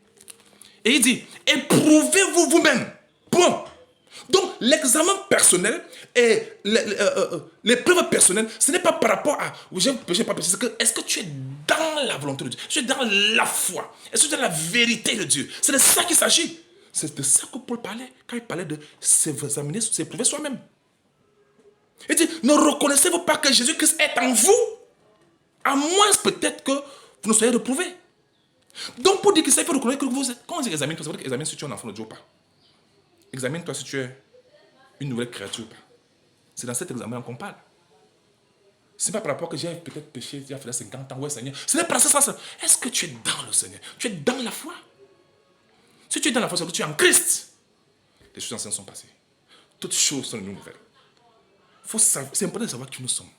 Et il dit, éprouvez-vous vous-même. Bon. Donc, l'examen personnel et l'épreuve personnelle, ce n'est pas par rapport à j'ai péché, pas péché. C'est que, est-ce que tu es dans la volonté de Dieu? Tu es dans la foi? Est-ce que tu es dans la vérité de Dieu? C'est de ça qu'il s'agit. C'est de ça que Paul parlait quand il parlait de s'examiner, s'éprouver soi-même. Il dit, ne reconnaissez-vous pas que Jésus-Christ est en vous? À moins peut-être que vous ne soyez reprouvés. Donc pour dire que ça, il faut reconnaître que vous êtes. Quand on dit examine-toi, ça veut dire que examine si tu es un enfant de Dieu ou pas. Examine-toi si tu es une nouvelle créature ou pas. C'est dans cet examen qu'on parle. Ce n'est pas par rapport que j'ai peut-être péché, j'ai fait 50 ans, ouais Seigneur. Ce n'est pas ça. Est-ce que tu es dans le Seigneur? Tu es dans la foi? Si tu es dans la foi, c'est que tu es en Christ. Les choses anciennes sont passées. Toutes choses sont de nouvelles. C'est important de savoir qui nous sommes.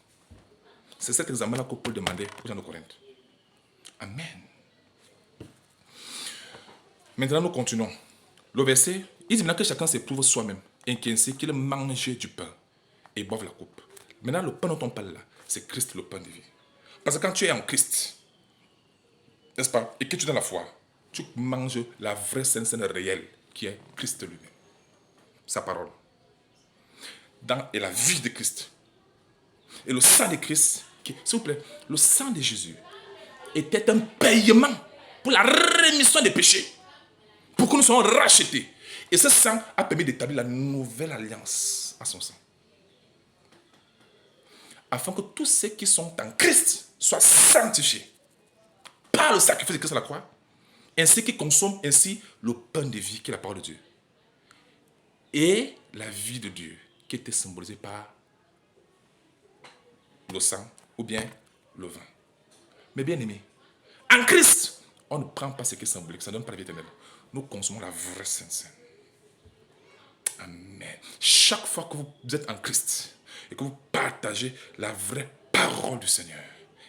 C'est cet examen-là que Paul demandait aux gens de Corinthe. Amen. Maintenant, nous continuons. Le verset, il dit maintenant que chacun s'éprouve soi-même, et qu'ainsi qu'il mange du pain et boive la coupe. Maintenant, le pain dont on parle là, c'est Christ, le pain de vie. Parce que quand tu es en Christ, n'est-ce pas, et que tu es dans la foi, tu manges la vraie scène réelle, qui est Christ lui-même. Sa parole. Et la vie de Christ. Et le sang de Christ, s'il vous plaît, le sang de Jésus était un paiement pour la rémission des péchés. pour que nous soyons rachetés. Et ce sang a permis d'établir la nouvelle alliance à son sang. Afin que tous ceux qui sont en Christ soient sanctifiés par le sacrifice de Christ à la croix, ainsi qu'ils consomment ainsi le pain de vie qui est la parole de Dieu. Et la vie de Dieu qui était symbolisée par le sang ou bien le vin. Mais bien aimés, en Christ, on ne prend pas ce qui est symbolique, ça ne donne pas la vie éternelle. Nous consommons la vraie Sainte Seine. Amen. Chaque fois que vous êtes en Christ et que vous partagez la vraie parole du Seigneur,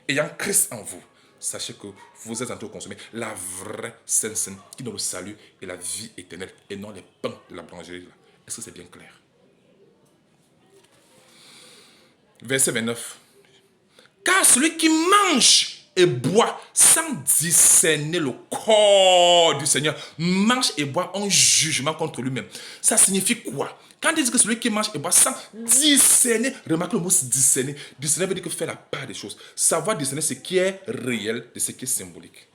ayant Christ en vous, sachez que vous êtes en train de consommer la vraie Sainte Seine qui donne le salut et la vie éternelle et non les pains de la boulangerie. Est-ce que c'est bien clair? Verset 29. Car celui qui mange et boit sans discerner le corps du Seigneur mange et boit en jugement contre lui-même. Ça signifie quoi? Quand il dit que celui qui mange et boit sans discerner, remarquez le mot discerner. Discerner veut dire que faire la part des choses. Savoir discerner ce qui est réel de ce qui est symbolique.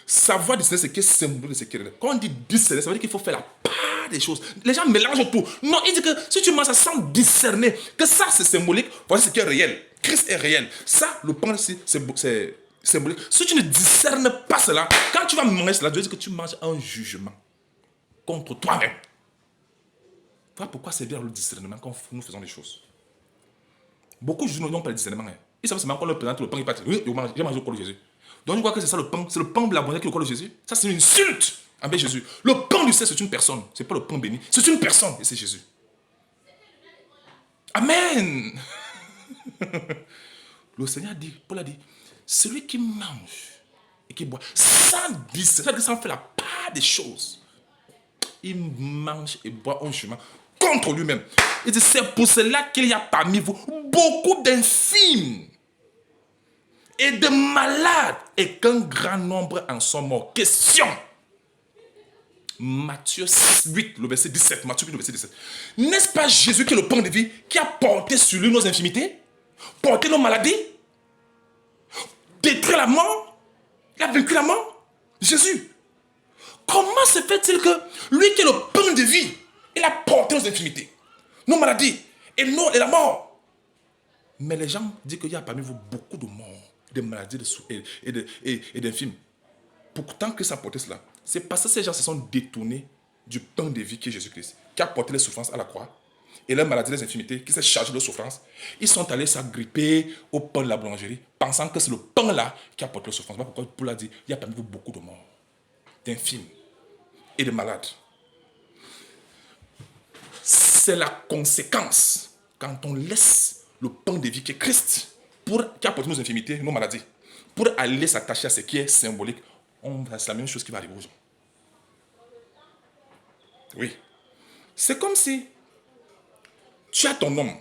Savoir discerner ce qui est symbolique de ce qui est réel. Quand on dit discerner, ça veut dire qu'il faut faire la part des choses. Les gens mélangent tout. Non, il dit que si tu manges ça sans discerner, que ça c'est symbolique, voici ce qui est réel. Christ est réel. Ça, le pain, c'est symbolique. Si tu ne discernes pas cela, quand tu vas manger cela, Dieu dit que tu manges un jugement contre toi-même. Voilà pourquoi c'est bien le discernement quand nous faisons des choses. Beaucoup de gens n'ont pas le discernement. Ils savent seulement qu'on leur présente le pain et pas oui, j'ai mangé au corps de Jésus. Donc je crois que c'est ça le pain. C'est le pain de la bonté qui est au corps de Jésus. Ça, c'est une insulte envers Jésus. Le pain du ciel, c'est une personne. Ce n'est pas le pain béni. C'est une personne et c'est Jésus. Amen. Le Seigneur dit, Paul a dit, celui qui mange et qui boit sans discerner, sans faire la part des choses, il mange et boit en chemin contre lui-même. Il dit, c'est pour cela qu'il y a parmi vous beaucoup d'infirmes et de malades et qu'un grand nombre en sont morts. Question. Matthieu 8, le verset 17. Matthieu 8, le verset 17. N'est-ce pas Jésus qui est le pain de vie, qui a porté sur lui nos infirmités, porté nos maladies, détruit la mort, il a vaincu la mort? Jésus. Comment se fait-il que lui qui est le pain de vie, il a porté nos infirmités, nos maladies et la mort? Mais les gens disent qu'il y a parmi vous beaucoup de morts, de maladies et d'infirmes. Pourtant que ça a porté cela, c'est parce que ces gens se sont détournés du pain de vie qui est Jésus-Christ, qui a porté les souffrances à la croix, et leurs maladies, les infirmités, qui s'est chargé de leurs souffrances. Ils sont allés s'agripper au pain de la boulangerie, pensant que c'est le pain-là qui a porté les souffrances. Pourquoi Paul a dit, il y a parmi vous beaucoup de morts, d'infirmes et de malades. C'est la conséquence quand on laisse le pain de vie qui est Christ, qui a porté nos infirmités, nos maladies, pour aller s'attacher à ce qui est symbolique. C'est la même chose qui va arriver aux gens. Oui. C'est comme si tu as ton homme.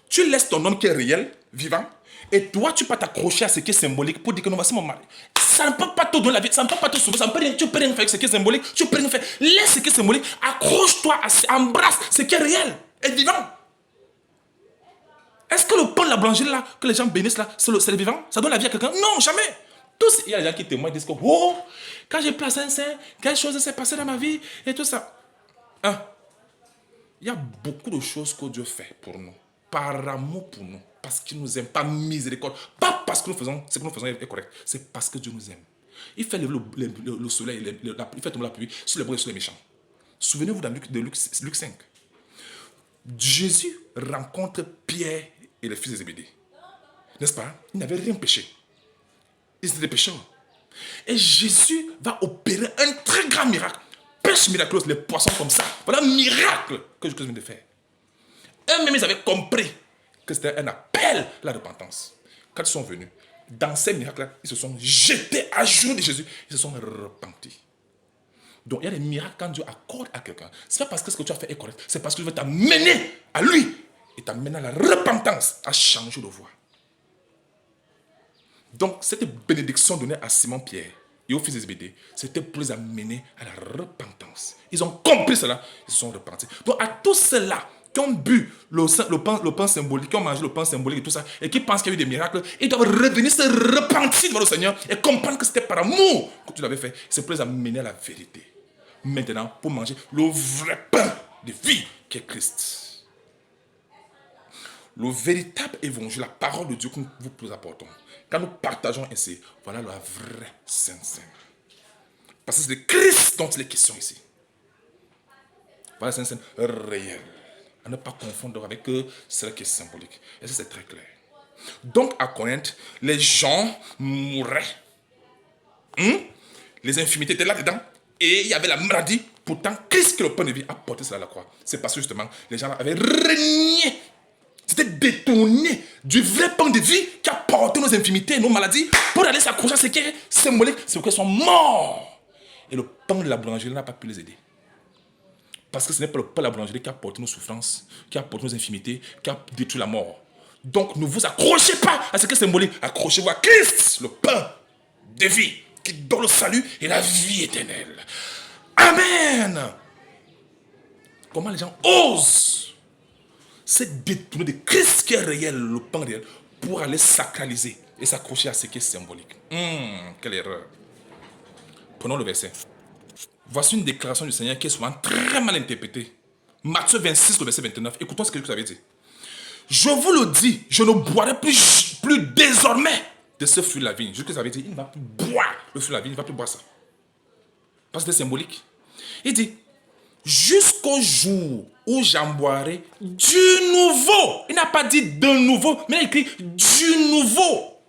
Tu laisses ton homme qui est réel, vivant, et toi, tu peux t'accrocher à ce qui est symbolique pour dire que non, voici mon mari. Ça ne peut pas te donner la vie, ça ne peut pas te sauver, tu ne peux rien faire avec ce qui est symbolique, tu ne peux rien faire. Laisse ce qui est symbolique, accroche-toi, embrasse ce qui est réel et vivant. Est-ce que le pain de la boulangerie là, que les gens bénissent là, c'est le vivant? Ça donne la vie à quelqu'un? Non, jamais. Il y a des gens qui témoignent, disent que oh, quand j'ai placé un sein, quelque chose s'est passé dans ma vie et tout ça. Il y a beaucoup de choses que Dieu fait pour nous, par amour pour nous, parce qu'il nous aime, par miséricorde, pas parce que ce que nous faisons est correct, c'est parce que Dieu nous aime. Il fait lever le soleil, il fait tomber la pluie sur les bons et sur les méchants. Souvenez-vous de Luc 5. Jésus rencontre Pierre et les fils de Zébédée. N'est-ce pas? Ils n'avaient rien péché. Ils étaient des pécheurs. Et Jésus va opérer un très grand miracle. Pêche miraculeuse, les poissons comme ça. Voilà un miracle que je viens de faire. Eux-mêmes, ils avaient compris que c'était un appel à la repentance. Quand ils sont venus, dans ces miracles-là, ils se sont jetés à genoux de Jésus. Ils se sont repentis. Donc, il y a des miracles quand Dieu accorde à quelqu'un. Ce n'est pas parce que ce que tu as fait est correct. C'est parce que Dieu veut t'amener à lui et t'amener à la repentance, à changer de voie. Donc, cette bénédiction donnée à Simon-Pierre et aux fils de Zébédée, c'était pour les amener à la repentance. Ils ont compris cela, ils se sont repentis. Donc, à tous ceux-là qui ont bu le pain symbolique, qui ont mangé le pain symbolique et tout ça, et qui pensent qu'il y a eu des miracles, ils doivent revenir se repentir devant le Seigneur et comprendre que c'était par amour tu l'avais fait, c'est pour les amener à la vérité. Maintenant, pour manger le vrai pain de vie qui est Christ. Le véritable évangile, la parole de Dieu que nous vous apportons. Quand nous partageons ainsi, voilà la vraie Sainte. Parce que c'est de Christ dont il est question ici. Voilà la Sainte réelle. À ne pas confondre avec celle qui est symbolique. Et ça, c'est très clair. Donc, à Corinthe, les gens mouraient. Les infirmités étaient là-dedans. Et il y avait la maladie. Pourtant, Christ, qui est le pain de vie, a porté cela à la croix. C'est parce que justement, les gens avaient renié. C'était détourné du vrai pain de vie qui a porté nos infirmités, nos maladies, pour aller s'accrocher à ce qui est symbolique, c'est qu'ils sont morts. Et le pain de la boulangerie n'a pas pu les aider. Parce que ce n'est pas le pain de la boulangerie qui a porté nos souffrances, qui a porté nos infirmités, qui a détruit la mort. Donc ne vous accrochez pas à ce qui est symbolique. Accrochez-vous à Christ, le pain de vie, qui donne le salut et la vie éternelle. Amen. Comment les gens osent se détourner de Christ qui est réel, le pain réel, pour aller sacraliser et s'accrocher à ce qui est symbolique. Quelle erreur. Prenons le verset. Voici une déclaration du Seigneur qui est souvent très mal interprétée. Matthieu 26, le verset 29. Écoutons ce que vous avez dit. Je vous le dis, je ne boirai plus désormais de ce fruit de la vigne. Juste que ça veut dire, il ne va plus boire le fruit de la vigne, il ne va plus boire ça. Parce que c'est symbolique. Il dit, jusqu'au jour où j'en boirai du nouveau. Il n'a pas dit de nouveau, mais il a écrit du nouveau.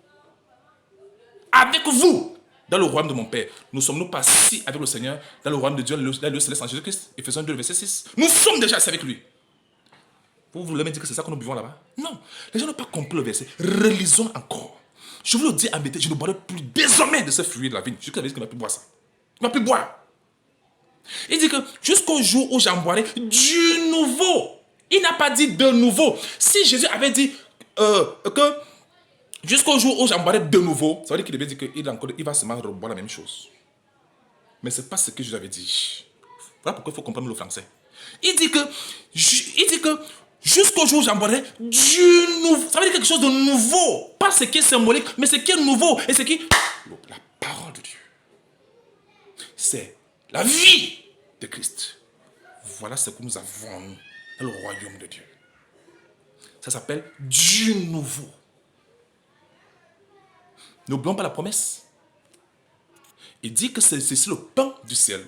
Avec vous, dans le royaume de mon Père. Nous sommes-nous pas assis avec le Seigneur dans le royaume de Dieu, le céleste en Jésus-Christ. Éphésiens 2, verset 6. Nous sommes déjà assis avec lui. Vous voulez me dire que c'est ça que nous buvons là-bas? Non. Les gens n'ont pas compris le verset. Relisons encore. Je vous le dis en vérité, je ne boirai plus désormais de ce fruit de la vigne. Jusqu'à la vie qu'il ne va plus boire ça. Il ne va plus boire. Il dit que jusqu'au jour où j'en boirai du nouveau. Il n'a pas dit de nouveau. Si Jésus avait dit que jusqu'au jour où j'en boirai de nouveau, ça veut dire qu'il devait dire qu'il va seulement reboire la même chose. Mais ce n'est pas ce que Jésus avait dit. Voilà pourquoi il faut comprendre le français. Il dit que jusqu'au jour où j'en boirai du nouveau. Ça veut dire quelque chose de nouveau. Pas ce qui est symbolique, mais ce qui est nouveau. Et ce qui... La parole de Dieu. C'est la vie de Christ. Voilà ce que nous avons dans le royaume de Dieu. Ça s'appelle du nouveau. N'oublions pas la promesse. Il dit que c'est le pain du ciel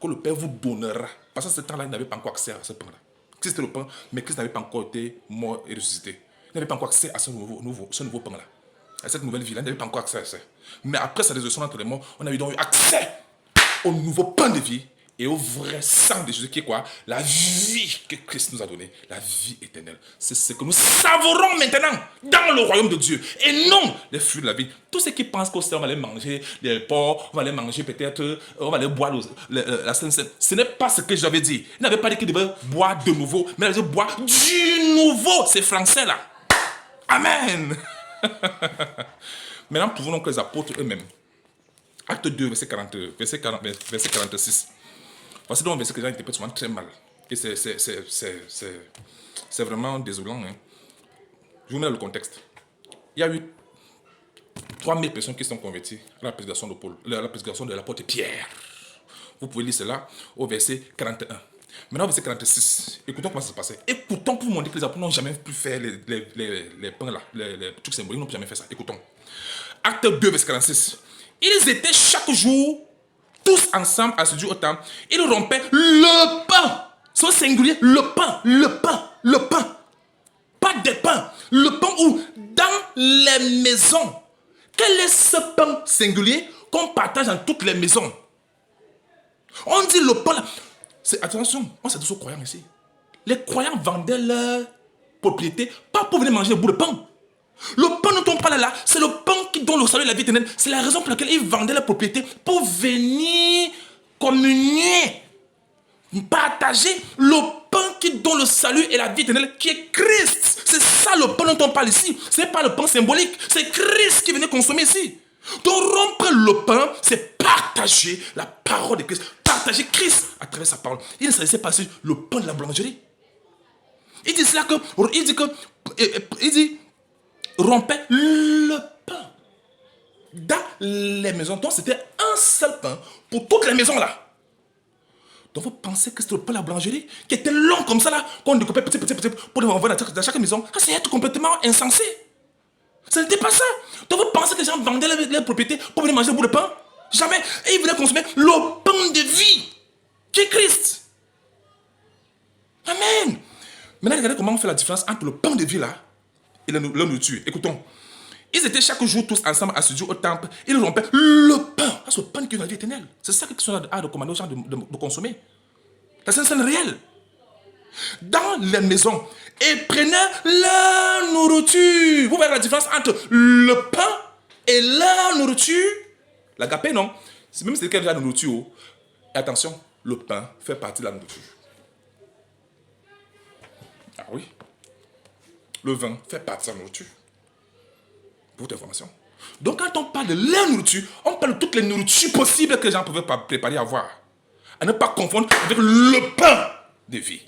que le Père vous donnera. Parce que ce temps-là, il n'avait pas encore accès à ce pain-là. Christ était le pain, mais Christ n'avait pas encore été mort et ressuscité. Il n'avait pas encore accès à ce nouveau pain-là. À cette nouvelle vie-là, il n'avait pas encore accès à ça. Mais après sa résurrection entre les morts, on a eu donc accès au nouveau pain de vie et au vrai sang de Jésus qui est quoi? La vie que Christ nous a donnée, la vie éternelle. C'est ce que nous savourons maintenant dans le royaume de Dieu et non les fruits de la vie. Tous ceux qui pensent qu'au on va aller manger des porcs, on va aller manger peut-être, on va aller boire la Sainte Seine. Ce n'est pas ce que j'avais dit. Il n'avait pas dit qu'il devait boire de nouveau, mais il avait dit boire du nouveau. C'est français là. Amen. Maintenant, pouvons donc les apôtres eux-mêmes. Acte 2, verset 46. Voici donc un verset que les gens interprètent souvent très mal. Et c'est vraiment désolant. Hein. Je vous mets dans le contexte. Il y a eu 3000 personnes qui sont converties à la prédication de Paul, la prédication de l'apôtre Pierre. Vous pouvez lire cela au verset 41. Maintenant, au verset 46, écoutons comment ça se passait. Écoutons pour vous montrer que les apôtres n'ont jamais pu faire les pains là, les trucs symboliques, ils n'ont jamais fait ça. Écoutons. Acte 2, verset 46. Ils étaient chaque jour, tous ensemble, à ce jour au temps. Ils rompaient le pain. C'est au singulier, le pain. Pas des pains. Le pain où, dans les maisons. Quel est ce pain singulier qu'on partage dans toutes les maisons? On dit le pain. Attention, on s'adresse aux croyants ici. Les croyants vendaient leur propriété, pas pour venir manger un bout de pain. Le pain dont on parle là, c'est le pain qui donne le salut et la vie éternelle. C'est la raison pour laquelle ils vendaient leur propriété pour venir communier, partager le pain qui donne le salut et la vie éternelle, qui est Christ. C'est ça le pain dont on parle ici. Ce n'est pas le pain symbolique, c'est Christ qui venait consommer ici. Donc rompre le pain, c'est partager la parole de Christ, partager Christ à travers sa parole. Il ne s'agissait pas de le pain de la boulangerie. Il dit cela que, il dit rompait le pain dans les maisons. Donc c'était un seul pain pour toute la maison là. Donc vous pensez que c'était le pain à la boulangerie qui était long comme ça là, qu'on découpait petit pour le vendre dans chaque maison. Ça c'est être complètement insensé. Ce n'était pas ça. Donc vous pensez que les gens vendaient leurs propriétés pour venir manger le bout de pain? Jamais. Et ils venaient consommer le pain de vie qui est Christ. Amen. Maintenant regardez comment on fait la différence entre le pain de vie là et la nourriture. Écoutons. Ils étaient chaque jour tous ensemble assidus au temple. Ils rompaient le pain. C'est le pain qui est dans la vie éternelle. C'est ça qu'ils sont à recommander aux gens de consommer. La scène réelle. Dans les maisons. Et prenaient la nourriture. Vous voyez la différence entre le pain et la nourriture? L'agapé, non. Même si c'est quelqu'un de la nourriture. Et attention, le pain fait partie de la nourriture. Ah oui. Le vin fait partie de la nourriture. Pour votre information. Donc quand on parle de la nourriture, on parle de toutes les nourritures possibles que les gens pouvaient préparer à voir. À ne pas confondre avec le pain de vie.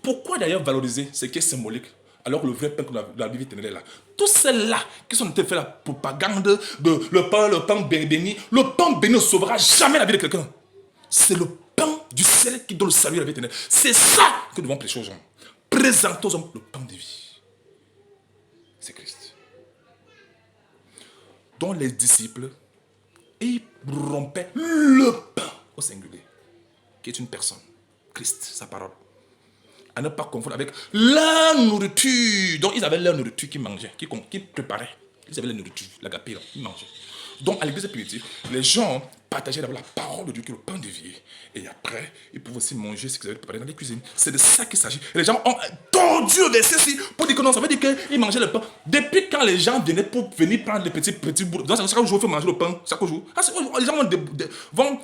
Pourquoi d'ailleurs valoriser ce qui est symbolique alors que le vrai pain de la vie éternelle est là? Tous ceux-là qui sont en train de faire la propagande de le pain béni, le pain béni ne sauvera jamais la vie de quelqu'un. C'est le pain du ciel qui donne le salut à la vie éternelle. C'est ça que nous devons prêcher aux gens. Présentons aux hommes le pain de vie. C'est Christ. Dont les disciples, ils rompaient le pain au singulier, qui est une personne, Christ, sa parole. À ne pas confondre avec la nourriture. Donc ils avaient leur nourriture qu'ils mangeaient, qu'ils préparaient. Ils avaient la nourriture, l'agapé, ils mangeaient. Donc à l'église primitive, les gens partageaient d'abord la parole de Dieu qui est le pain de vie. Et après, ils pouvaient aussi manger ce qu'ils avaient préparé dans les cuisines. C'est de ça qu'il s'agit. Et les gens ont tordu le verset-ci pour dire que non, ça veut dire qu'ils mangeaient le pain. Depuis quand les gens venaient pour venir prendre les petits bouts. Donc chaque jour, il faut manger le pain. Chaque jour. Les gens vont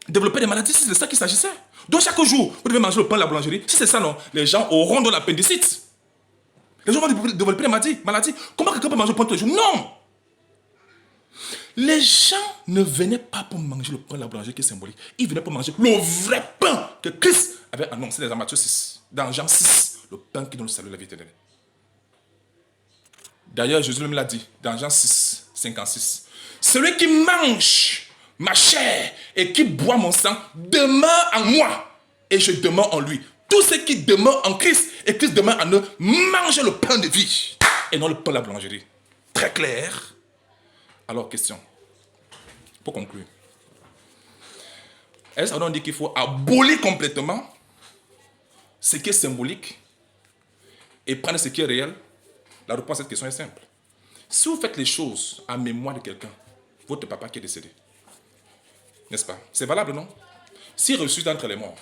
développer des maladies si c'est de ça qu'il s'agissait. Donc chaque jour, vous devez manger le pain de la boulangerie. Si c'est ça, non, les gens auront de l'appendicite. Les gens vont développer des maladies. Comment quelqu'un peut manger le pain tous les jours? Non! Les gens ne venaient pas pour manger le pain de la boulangerie qui est symbolique. Ils venaient pour manger le vrai pain que Christ avait annoncé dans Matthieu 6, dans Jean 6, le pain qui donne le salut à la vie éternelle. D'ailleurs, Jésus lui l'a dit dans Jean 6, 56. Celui qui mange ma chair et qui boit mon sang demeure en moi et je demeure en lui. Tous ceux qui demeurent en Christ et Christ demeure en eux mangent le pain de vie et non le pain de la boulangerie. Très clair. Alors, question, pour conclure. Est-ce qu'on dit qu'il faut abolir complètement ce qui est symbolique et prendre ce qui est réel? La réponse à cette question est simple. Si vous faites les choses en mémoire de quelqu'un, votre papa qui est décédé, n'est-ce pas? C'est valable, non? S'il ressuscite d'entre les morts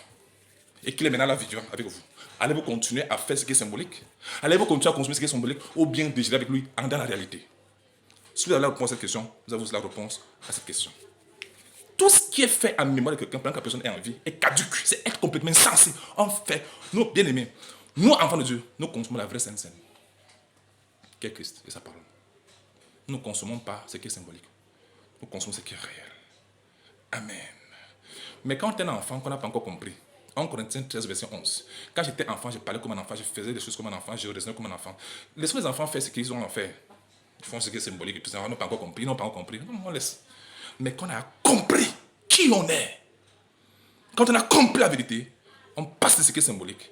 et qu'il est maintenant là vivant avec vous, allez-vous continuer à faire ce qui est symbolique? Allez-vous continuer à consommer ce qui est symbolique ou bien déjeuner avec lui dans la réalité? Si vous avez la réponse à cette question, vous avez aussi la réponse à cette question. Tout ce qui est fait en mémoire de quelqu'un pendant que la personne est en vie est caduque. C'est être complètement insensé. En fait, nous, bien aimés, nous, enfants de Dieu, nous consommons la vraie Sainte Seine, qui est Christ et sa parole. Nous ne consommons pas ce qui est symbolique. Nous consommons ce qui est réel. Amen. Mais quand on est un enfant qu'on n'a pas encore compris, en Corinthiens 13, verset 11, quand j'étais enfant, je parlais comme un enfant, je faisais des choses comme un enfant, je raisonnais comme un enfant. Laissons les enfants faire ce qu'ils ont à faire. Ils font ce qui est symbolique et tout ça. Ils n'ont pas encore compris. Ils n'ont pas encore compris. On laisse. Mais quand on a compris qui on est, quand on a compris la vérité, on passe de ce qui est symbolique.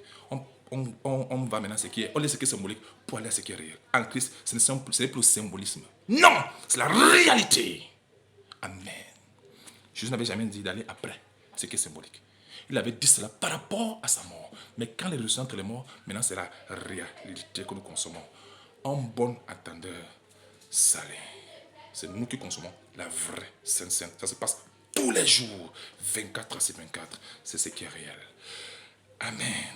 On va maintenant à ce qui est. On laisse ce qui est symbolique pour aller à ce qui est réel. En Christ, ce n'est plus le symbolisme. Non, c'est la réalité. Amen. Jésus n'avait jamais dit d'aller après ce qui est symbolique. Il avait dit cela par rapport à sa mort. Mais quand il est ressuscité entre les morts, maintenant c'est la réalité que nous consommons. En bon entendeur, salé. C'est nous qui consommons la vraie Sainte Seine. Ça se passe tous les jours, 24 à 24. C'est ce qui est réel. Amen.